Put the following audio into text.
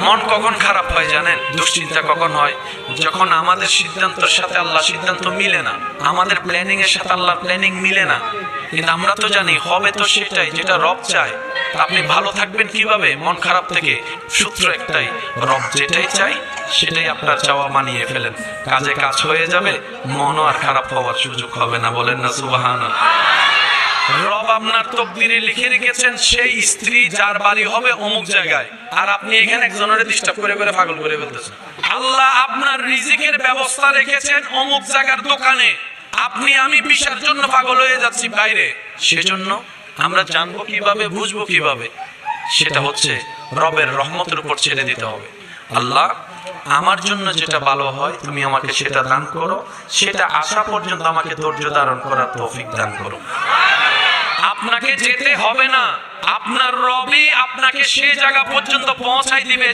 মন কখন খারাপ হয় জানেন, দুশ্চিন্তা কখন হয়? যখন আমাদের সিদ্ধান্তের সাথে আল্লাহ সিদ্ধান্ত মিলে না, আমাদের প্ল্যানিং এর সাথে আল্লাহ প্ল্যানিং মিলে না। কিন্তু আমরা তো জানি হবে তো সেটাই যেটা রব চায়। আপনি ভালো থাকবেন কিভাবে মন খারাপ থেকে? সূত্র একটাই, রব যেটাই চাই সেটাই আপনার চাওয়া মানিয়ে ফেলেন, কাজে কাজ হয়ে যাবে, মনও আর খারাপ হওয়ার সুযোগ হবে না। বলেন না সুবহানাল্লাহ। রব আপনার তকদিরে লিখে রেখেছেন সেই স্ত্রী যার বাড়ি হবে অমুক জায়গায়, আর আপনি এখানে একজনের ডিস্টার্ব করে করে পাগল করে ফেলতেছেন। আল্লাহ আপনার রিজিকের ব্যবস্থা রেখেছেন অমুক জায়গার দোকানে, আপনি আমি বিষয়ের জন্য পাগল হয়ে যাচ্ছি বাইরে। সেজন্য আমরা জানবো কিভাবে, বুঝবো কিভাবে? সেটা হচ্ছে রবের রহমতের উপর ছেড়ে দিতে হবে। আল্লাহ আমার জন্য যেটা ভালো হয় তুমি আমাকে সেটা দান করো, সেটা আসা পর্যন্ত আমাকে ধৈর্য ধারণ করার তৌফিক দান করো। আপনাকে যেতে হবে না, আপনার রবই আপনাকে সেই জায়গা পর্যন্ত পৌঁছাই দিবে